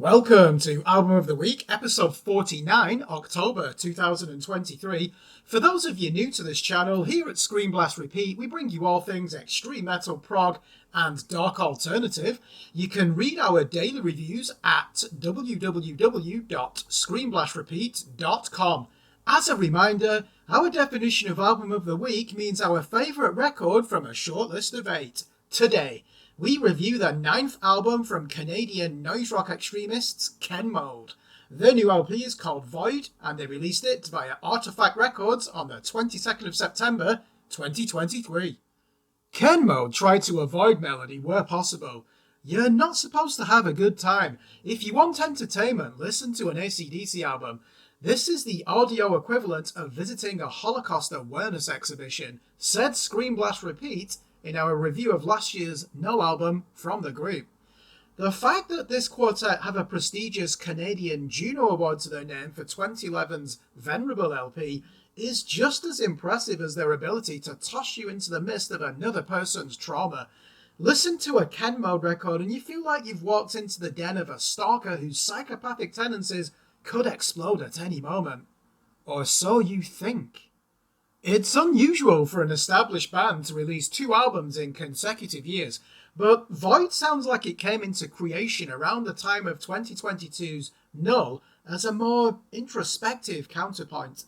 Welcome to Album of the Week, episode 49, October 2023. For those of you new to this channel, here at Screen Blast Repeat, we bring you all things extreme metal, prog, and dark alternative. You can read our daily reviews at www.screenblastrepeat.com. As a reminder, our definition of Album of the Week means our favourite record from a short list of 8. Today, we review the 9th album from Canadian noise rock extremists Ken Mold. Their new LP is called Void, and they released it via Artifact Records on the 22nd of September 2023. Ken Mold tried to avoid melody where possible. You're not supposed to have a good time. If you want entertainment, listen to an AC/DC album. This is the audio equivalent of visiting a Holocaust awareness exhibition, said Screen Blast Repeat in our review of last year's No album from the group. The fact that this quartet have a prestigious Canadian Juno Award to their name for 2011's Venerable LP is just as impressive as their ability to toss you into the midst of another person's trauma. Listen to a Ken Mold record and you feel like you've walked into the den of a stalker whose psychopathic tendencies could explode at any moment. Or so you think. It's unusual for an established band to release 2 albums in consecutive years, but Void sounds like it came into creation around the time of 2022's Null as a more introspective counterpoint.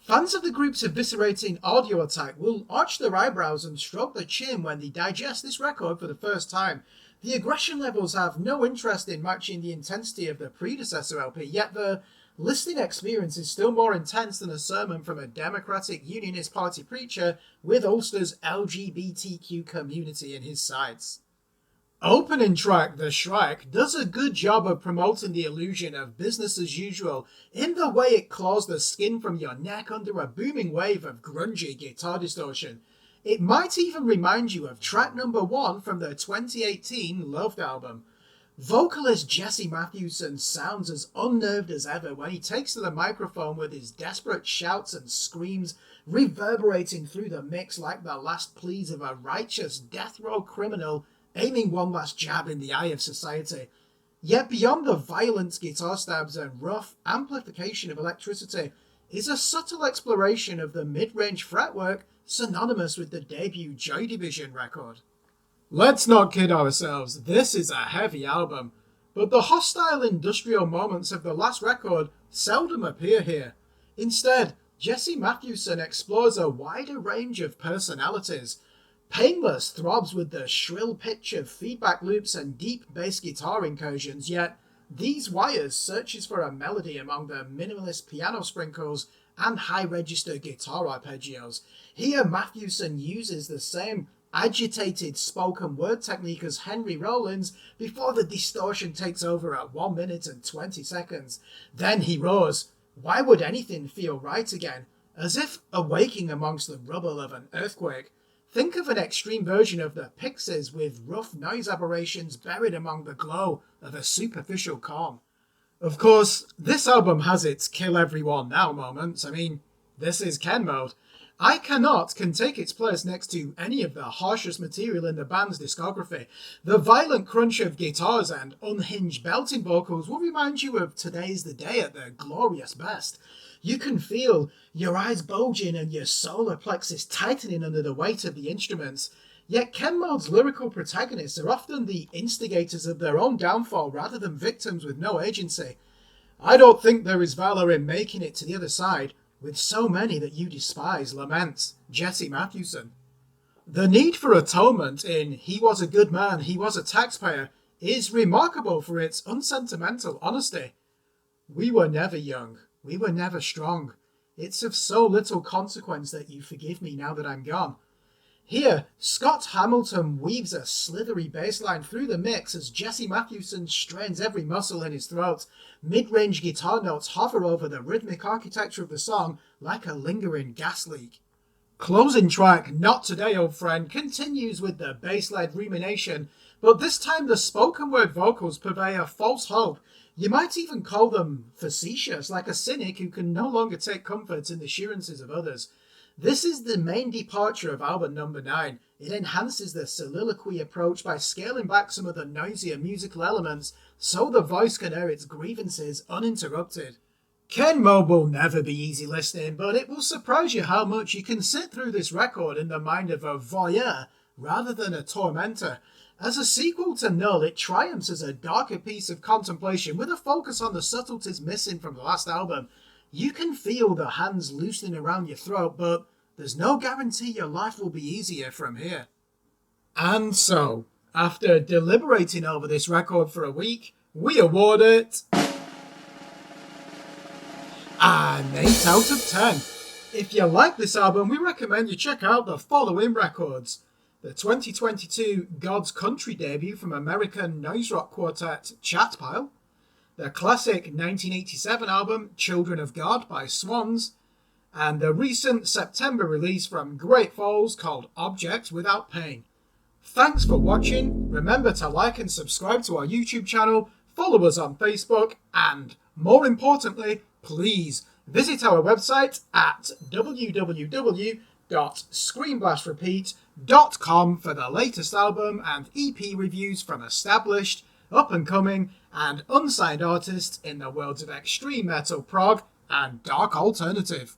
Fans of the group's eviscerating audio attack will arch their eyebrows and stroke their chin when they digest this record for the first time. The aggression levels have no interest in matching the intensity of the predecessor LP, yet the listening experience is still more intense than a sermon from a Democratic Unionist Party preacher with Ulster's LGBTQ community in his sights. Opening track The Shrike does a good job of promoting the illusion of business as usual in the way it claws the skin from your neck under a booming wave of grungy guitar distortion. It might even remind you of track number 1 from their 2018 Loved album. Vocalist Jesse Matthewson sounds as unnerved as ever when he takes to the microphone with his desperate shouts and screams reverberating through the mix like the last pleas of a righteous death row criminal aiming one last jab in the eye of society. Yet beyond the violent guitar stabs and rough amplification of electricity is a subtle exploration of the mid-range fretwork synonymous with the debut Joy Division record. Let's not kid ourselves, this is a heavy album, but the hostile industrial moments of the last record seldom appear here. Instead, Jesse Matthewson explores a wider range of personalities. Painless throbs with the shrill pitch of feedback loops and deep bass guitar incursions, yet These Wires searches for a melody among the minimalist piano sprinkles and high-register guitar arpeggios. Here, Matthewson uses the same agitated spoken word technique as Henry Rollins before the distortion takes over at 1 minute and 20 seconds. Then he roars, "Why would anything feel right again?" as if awaking amongst the rubble of an earthquake. Think of an extreme version of the Pixies with rough noise aberrations buried among the glow of a superficial calm. Of course, this album has its kill everyone now moments. I mean, this is Ken Mold. I Cannot can take its place next to any of the harshest material in the band's discography. The violent crunch of guitars and unhinged belting vocals will remind you of Today's the Day at their glorious best. You can feel your eyes bulging and your solar plexus tightening under the weight of the instruments. Yet Ken Mold's lyrical protagonists are often the instigators of their own downfall rather than victims with no agency. "I don't think there is valor in making it to the other side with so many that you despise," laments Jesse Matthewson. The need for atonement in "He was a good man, he was a taxpayer" is remarkable for its unsentimental honesty. "We were never young, we were never strong. It's of so little consequence that you forgive me now that I'm gone." Here, Scott Hamilton weaves a slithery bass line through the mix as Jesse Matthewson strains every muscle in his throat. Mid-range guitar notes hover over the rhythmic architecture of the song like a lingering gas leak. Closing track, Not Today Old Friend, continues with the bass-led rumination, but this time the spoken word vocals purvey a false hope. You might even call them facetious, like a cynic who can no longer take comfort in the assurances of others. This is the main departure of album number 9. It enhances the soliloquy approach by scaling back some of the noisier musical elements so the voice can air its grievances uninterrupted. Ken Mobe will never be easy listening, but it will surprise you how much you can sit through this record in the mind of a voyeur rather than a tormentor. As a sequel to Null, it triumphs as a darker piece of contemplation with a focus on the subtleties missing from the last album. You can feel the hands loosening around your throat, but there's no guarantee your life will be easier from here. And so, after deliberating over this record for a week, we award it an 8 out of 10. If you like this album, we recommend you check out the following records. The 2022 God's Country debut from American noise rock quartet Chatpile, the classic 1987 album Children of God by Swans, and the recent September release from Great Falls called Object Without Pain. Thanks for watching. Remember to like and subscribe to our YouTube channel, follow us on Facebook, and more importantly, please visit our website at www.screenblastrepeat.com for the latest album and EP reviews from established, up-and-coming, and unsigned artists in the worlds of extreme metal prog and dark alternative.